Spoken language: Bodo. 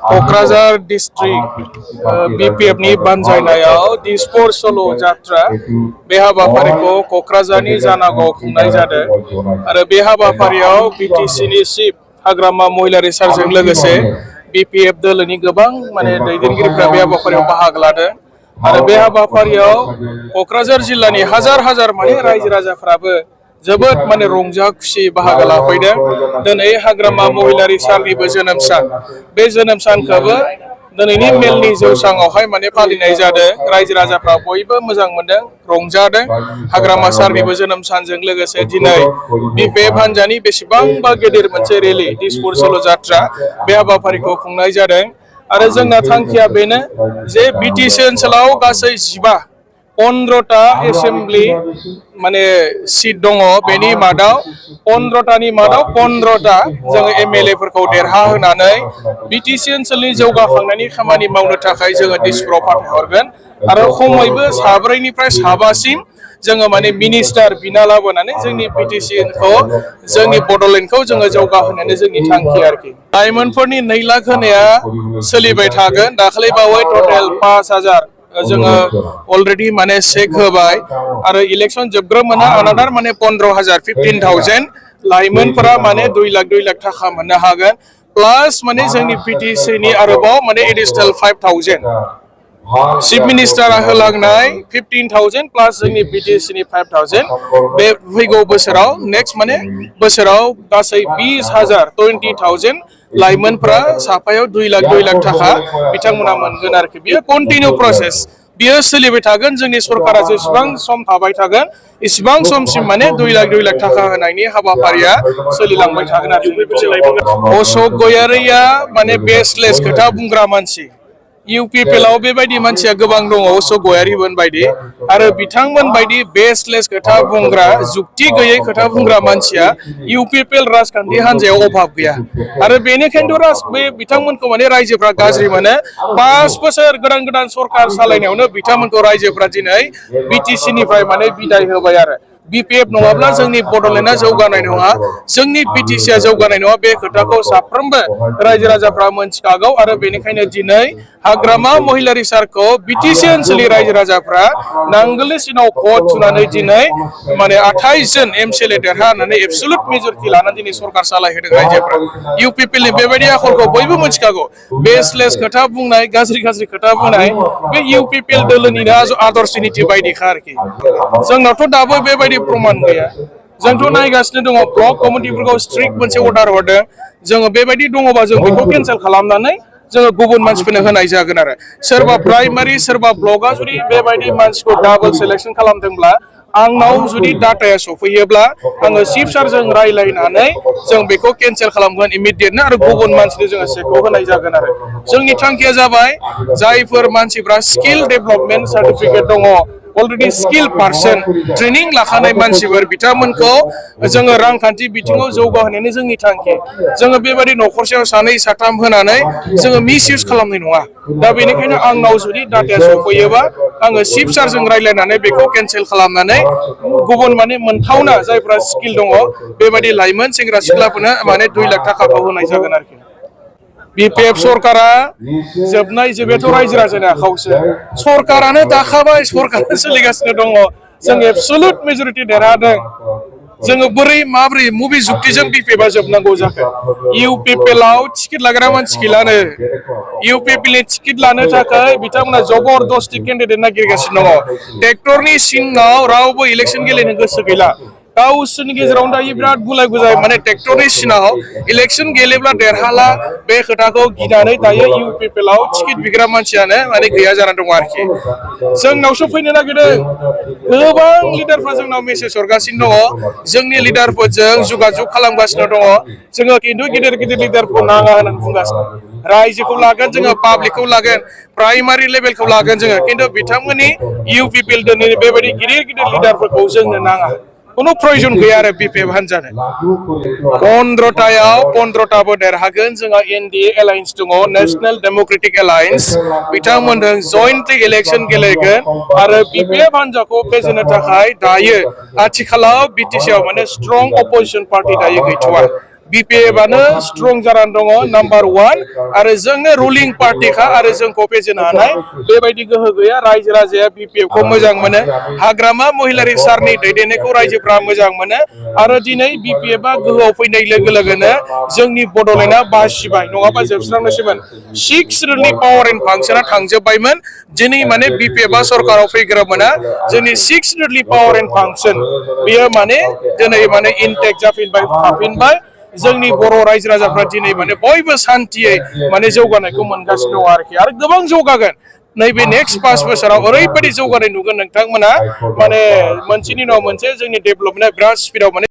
क'क्राझार डिस्ट्रिक्ट बिपिएफनि बानजायनायाव दिसपुर सल' जात्रा बे हाबाफारिखौ क'क्राझारनि जानागावआव खुंनाय जादों आरो बे हाबाफारियाव बिटिसिनि चिफ हाग्रामा महिलारि सारजों लोगोसे बिपिएफ दोलोनि गोबां माने दैदेनगिरिफ्रा बे हाबाफारियाव बाहागो लादों आरो बे हाबाफारियाव क'क्राझार जिल्लानि हाजार माने रायजो राजाफ्राबो जोबोद माने रंजा खुसि बाहागो लाफैदों। दिनै हाग्रामा महिलारि सारनिबो जोनोम सान बे जोनोम सानखौबो दिनैनि मेलनि जौसाङावहाय माने फालिनाय जादों। रायजो राजाफ्रा बयबो मोजां मोनदों रंजादों। हाग्रामा सारनिबो जोनोम सानजों लोगोसे दिनै बिपिएफ हान्जानि बेसेबांबा गेदेर मोनसे रेलि दिसपुर सल' जात्रा बे हाबाफारिखौ खुंनाय जादों आरो जोंना थांखिया बेनो जे बिटिसि ओनसोलाव गासै 15टा एसेम्बलि माने सीट दङ बेनि मादाव 15टानि मादाव 15टा जोङो एमएलए फोरखौ देरहा होनानै बिटिसि ओनसोलनि जौगाखांनायनि खामानि मावनो थाखाय जोङो दिसपुराव फाथायहरगोन आरो खमैबो 7निफ्राय 7सिम जोङो माने मिनिस्टार बिना लाबोनानै जोंनि बिटिसिखौ जोंनि बड'लेण्डखौ जोङो जौगाहोनायानो जोंनि थांखि आरोखि। लाइमोनफोरनि 2 लाख होनाया सोलिबाय थागोन। दाखालि बावै टटेल 5000 जोङो अलरेडि माने चेक होबाय आरो इलेक्शन जोबग्रोमोना अनादार माने 15000 15,000 लाइमोनफोरा माने 2 लाख थाखा मोननो हागोन प्लास माने जोंनि बिटिसिनि आरोबाव माने एडिशनेल 5000 चिफ मिनिस्टारा होलांनाय 15,000 प्लास जोंनि बिटिसिनि 5000 बे फैगौ बोसोराव नेक्स्ट माने बोसोराव गासै 20,000 20,000 लाइमोनफोरा साफायाव 2 लाख थाखा बिथांमोना मोनगोन आरोखि। बियो कन्टिनिउ प्रसेस बियो सोलिबाय थागोन। जोंनि सरकारा जेसेबां सम थाबाय थागोन इसेबां समसिम माने 2 लाख थाखा होनायनि हाबाफारिया सोलिलांबाय थागोन आरो। अशोक गयारिया माने बेसलेस खोथा बुंग्रा मानसि। इउपिपिएलआव बेबायदि मानसिया गोबां दङ अशोक गयारिमोन बायदि आरो बिथांमोन बायदि बेसलेस खोथा बुंग्रा जुक्ति गैयै खोथा बुंग्रा मानसिया इउपिपिएल राजखान्थि हान्जायाव अभाब गैया आरो बेनिखायनोथ' बे बिथांमोनखौ माने रायजोफ्रा गाज्रि मोनो। 5 बोसोर गोदान सरकार सालायनायावनो बिथांमोनखौ रायजोफ्रा दिनै बिटिसिनिफ्राय माने बिदाय होबाय आरो। बिपिएफ नङाब्ला जोंनि बड'लेण्डआ जौगानाय नङा, जोंनि बिटिसिआ जौगानाय नङा बे खोथाखौ साफ्रोमबो रायजो राजाफ्रा मोनथिखागौ आरो बेनिखायनो दिनै हाग्रामा महिलारि सारखौ बिटिसि ओनसोलनि रायजो राजाफ्रा नांगोलनि सिनाव भट थुनानै दिनै माने 28 जन एमसिएलए देरहानानै एबसुलुट मेजरिटि लानानै दिनै सरकार सालायहोदों रायजोफ्रा। इउपिपिएलनि बेबायदि आखलखौ बयबो मोनथिखागौ। बेसलेस खोथा बुंनाय गाज्रि खोथा बुंनाय बे इउपिपिएल दोलोनिनो आदर्श नीति बायदिखा आरोखि। जोंनावथ' दाबो बेबायदि प्रमान गैया। जोंथ' नायगासिनो दङ ब्लक कमिटिफोरखौ स्ट्रिक्ट मोनसे अर्डार हरदों। जोङो बेबायदि दङबा जों बेखौ केन्सेल खालामनानै जोङो गुबुन मानसिफोरनो होनाय जागोन आरो। सोरबा प्राइमारि सोरबा ब्लकआ जुदि बेबायदि मानसिखौ डाबल सिलेक्शन खालामदोंब्ला आंनाव जुदि डाटाया सफैयोब्ला आङो चिफ सारजों रायलायनानै जों बेखौ केन्सेल खालामगोन इमिडियेटनो आरो गुबुन मानसिनो जोङो चेकखौ होनाय जागोन आरो। जोंनि थांखिया जाबाय जायफोर मानसिफ्रा स्किल डेभेलपमेन्ट सार्टिफिकेट दङ अलरेडि स्किल पार्सन ट्रेनिं लाखानाय मानसिफोर बिथांमोनखौ जोङो रांखान्थि बिथिङाव जौगाहोनायानो जोंनि थांखि। जोङो बेबायदि न'खरसेयाव 2 3 होनानै जोङो मिसइउज खालामनाय नङा। दा बेनिखायनो आंनाव जुदि डाटाया सफैयोबा आङो चिफ सारजों रायलायनानै बेखौ केन्सेल खालामनानै गुबुन माने मोनथावना जायफ्रा स्किल दङ बेबायदि लाइमोन सेंग्रा सिख्लाफोरनो माने 2 लाख थाखाखौ होनाय जागोन आरोखि। बिपिएफ सरकारा जोबनाय जोबैयाथ' रायजो राजानि आखायावसो। सरकारानो दाखाबाय सरकारा सोलिगासिनो दङ। जों एबसुलुट मेजरिटि देरहादों। जोङो माब्रै मबे जुक्तिजों बिपिएफआ जोबनांगौ जाखो? इउपिपिएलआव टिकेट लाग्रा मानसि गैलानो। इउपिपिएलनि टिकेट लानो थाखाय बिथांमोना जबरदस्ति केन्डिडेट नागिरगासिनो दङ। ट्रेक्टरनि सिङाव रावबो इलेक्शन गेलेनो गोसो गैला। गावसोरनि गेजेरावनो दायो बिराद गुलाय गुजाय माने ट्रेक्टरनि सिङाव इलेक्शन गेलेब्ला देरहाला बे खोथाखौ गिनानै दायो इउपिपिएलआव टिकेट बिग्रा मानसियानो माने गैया जानानै दङ आरोखि। जोंनावसो फैनो नागिरदों। गोबां लिडारफ्रा जोंनाव मेसेज हरगासिनो दङ। जोंनि लिडारफोरजों जगाजग खालामगासिनो दङ। जोङो खिन्थु गिदिर लिडारखौ नाङा होननानै बुंगासिनो। रायजोखौ लागोन जोङो पाब्लिकखौ लागोन प्राइमारि लेभेलखौ लागोन जोङो खिन्थु बिथांमोननि इउपिपिएल दोलोनि बेबायदि गिदिर लिडारफोरखौ जोंनो नाङा। खुनु प्रयजन गैया आरो बिपिएफ हान्जानो। 15टायाव 15टाबो देरहागोन। जोंहा एनडिए एलायन्स दङ नेशनेल डेम'क्रेटिक एलायन्स बिथांमोनजों जयन्टलि इलेक्शन गेलेगोन आरो बिपिएफ हान्जाखौ फेजेननो थाखाय दायो आथिखालाव बिटिसिआव माने स्ट्रं अपोजिशन पार्टी दायो गैथ'आ। BPF आनो स्ट्रं जानानै दङ नाम्बार 1 आरो जोङो रुलिं पार्टिखा आरो जोंखौ फेजेननो हानाय बेबायदि गोहो गैया रायजो राजाया BPF खौ मोजां मोनो हाग्रामा महिलारि सारनि दैदेननायखौ रायजोफ्रा मोजां मोनो आरो दिनै BPF आ गोहोआव फैनाय लोगो लोगोनो जोंनि बड'लेण्डआ बासिबाय नङाबा जोबस्रांनोसैमोन 6 सिडुलनि पावार एन्ड फांसना थांजोबबायमोन दिनै माने BPF आ सरकाराव फैग्रोमोना जोंनि 6 सिडुलनि पावार एन्ड फांसन बेयो माने दिनै माने इनटेक जाफिनबाय थाफिनबाय जोंनि बर' रायजो राजाफ्रा दिनै माने बयबो शान्तियै माने जौगानायखौ मोनगासिनो दं आरो गोबां जौगागोन नैबे नेक्स्ट 5 बोसोराव ओरैबायदि जौगानाय नुगोन नोंथांमोना माने मोनसेनि उनाव मोनसे जोंनि डेभेलपमेन्टआ बिराद स्पिडआव माने